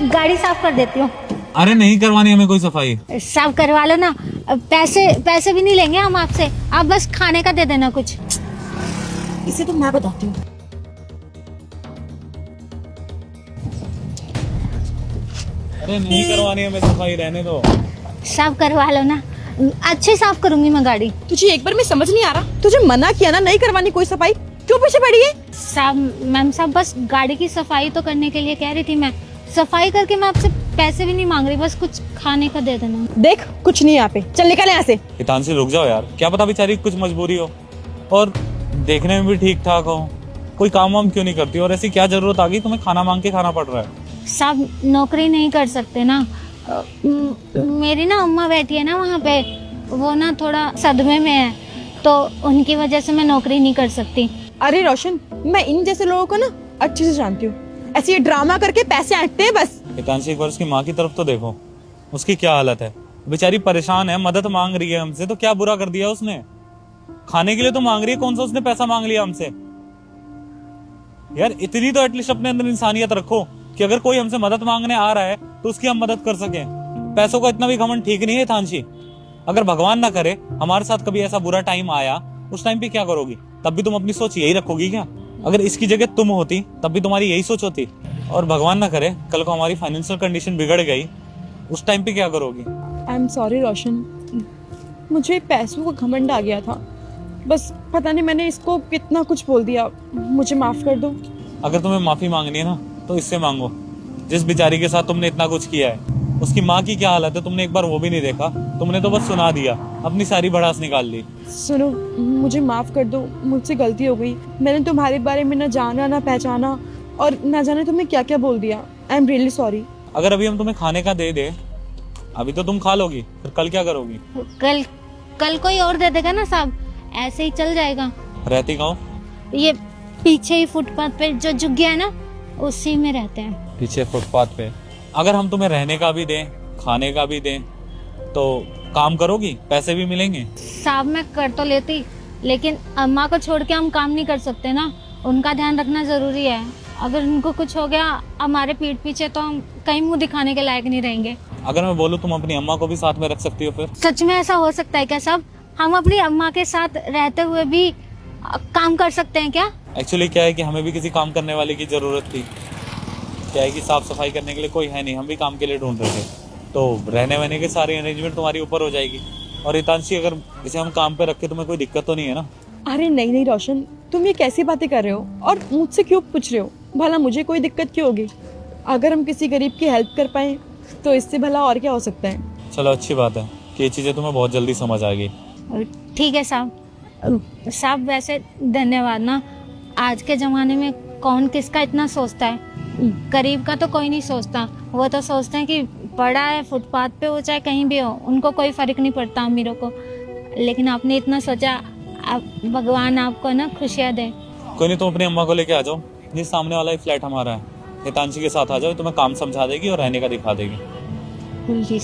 गाड़ी साफ कर देती हूँ। अरे नहीं करवानी हमें कोई सफाई। साफ करवा लो ना, पैसे भी नहीं लेंगे हम आपसे, आप बस खाने का दे देना कुछ। इसे तो मैं बताती हूँ। अरे नहीं करवानी हमें सफाई, रहने दो। साफ करवा लो ना, अच्छे साफ करूंगी मैं गाड़ी। तुझे एक बार में समझ नहीं आ रहा? तुझे मना किया ना नहीं करवानी कोई सफाई, क्यों पीछे पड़ी है? साहब, मैम साहब, बस गाड़ी की सफाई तो करने के लिए कह रही थी मैं। सफाई करके मैं आपसे पैसे भी नहीं मांग रही, बस कुछ खाने का दे देना। देख कुछ नहीं यहाँ पे, चल निकल यहाँ से। हितांशी रुक जाओ यार, क्या पता बेचारी कुछ मजबूरी हो, और देखने में भी ठीक ठाक हो। कोई काम वाम क्यों नहीं करती, और ऐसी क्या जरूरत आ गई तुम्हें खाना मांग के खाना पड़ रहा है? साहब, नौकरी नहीं कर सकते ना। मेरी ना अम्मा बैठी है ना वहाँ पे, वो ना थोड़ा सदमे में है, तो उनकी वजह से मैं नौकरी नहीं कर सकती। अरे रोशन, मैं इन जैसे लोगों को ना अच्छे से जानती हूँ, ऐसे ये ड्रामा करके पैसे ऐंठते हैं बस। हितांशी एक बार उसकी माँ की तरफ तो देखो, उसकी क्या हालत है। बेचारी परेशान है, मदद मांग रही है हमसे, तो क्या बुरा कर दिया उसने? खाने के लिए तो मांग रही है, कौन सा उसने पैसा मांग लिया हमसे? यार इतनी तो एटलीस्ट अपने अंदर इंसानियत रखो कि अगर कोई हमसे मदद मांगने आ रहा है तो उसकी हम मदद कर सके। पैसों का इतना भी घमंड ठीक नहीं है हितांशी। अगर भगवान ना करे हमारे साथ कभी ऐसा बुरा टाइम आया, उस टाइम पे क्या करोगी? तब भी तुम अपनी सोच यही रखोगी क्या? अगर इसकी जगह तुम होती तब भी तुम्हारी यही सोच होती? और भगवान ना करे कल को हमारी फाइनेंशियल कंडीशन बिगड़ गई, उस टाइम पे क्या करोगी? आई एम सॉरी रोशन, मुझे पैसों का घमंड आ गया था, बस पता नहीं मैंने इसको कितना कुछ बोल दिया, मुझे माफ कर दो। अगर तुम्हें माफी मांगनी है ना तो इससे मांगो, जिस बेचारी के साथ तुमने इतना कुछ किया है। उसकी माँ की क्या हालत है तुमने एक बार वो भी नहीं देखा, तुमने तो बस सुना दिया, अपनी सारी भड़ास निकाल ली। सुनो, मुझे माफ कर दो, मुझसे गलती हो गई। मैंने तुम्हारे बारे में ना जाना ना पहचाना, और ना जाने तुम्हें क्या क्या बोल दिया। I am really sorry. अगर अभी हम तुम्हें खाने का दे दे, अभी तो तुम खा लोगी, फिर कल क्या करोगी? कल कोई और दे देगा ना साहब, ऐसे ही चल जाएगा। रहती कहाँ? ये पीछे ही फुटपाथ पे जो झुग्गिया है ना, उसी में रहते हैं। पीछे फुटपाथ पे? अगर हम तुम्हें रहने का भी दें, खाने का भी दें, तो काम करोगी? पैसे भी मिलेंगे? साहब, मैं कर तो लेती, लेकिन अम्मा को छोड़ के हम काम नहीं कर सकते ना, उनका ध्यान रखना जरूरी है। अगर उनको कुछ हो गया हमारे पीठ पीछे, तो हम कहीं मुंह दिखाने के लायक नहीं रहेंगे। अगर मैं बोलूँ तुम अपनी अम्मा को भी साथ में रख सकती हो फिर? सच में ऐसा हो सकता है क्या साहब? हम अपनी अम्मा के साथ रहते हुए भी काम कर सकते हैं क्या? एक्चुअली क्या है कि हमें भी किसी काम करने वाले की जरूरत थी। क्या है कि साफ सफाई करने के लिए कोई है नहीं, हम भी काम के लिए ढूंढ रहे थे, तो रहने वहने के सारी अरेंजमेंट तुम्हारी ऊपर हो जाएगी। और हितांशी, अगर इसे हम काम पे रखे तुम्हें कोई दिक्कत तो नहीं है ना? अरे नहीं नहीं रोशन, तुम ये कैसी बातें कर रहे हो, और मुझसे क्यों पूछ रहे हो? भला मुझे कोई दिक्कत क्यों होगी? अगर हम किसी गरीब की हेल्प कर पाए तो इससे भला और क्या हो सकता है। चलो अच्छी बात है कि ये चीज़ें तुम्हें बहुत जल्दी समझ आ गई। ठीक है साहब। साहब वैसे धन्यवाद ना, आज के ज़माने में कौन किसका इतना सोचता है? गरीब का तो कोई नहीं सोचता, वो तो सोचते हैं कि पड़ा है फुटपाथ पे हो चाहे कहीं भी हो, उनको कोई फ़र्क नहीं पड़ता अमीरों को। लेकिन आपने इतना सोचा, भगवान आपको ना खुशियाँ दे। कोई नहीं, तुम अपनी अम्मा को लेके आ जाओ, जिस सामने वाला ही फ्लैट हमारा है। हितांशी के साथ आ जाओ, तुम्हें काम समझा देगी और रहने का दिखा देगी। जी।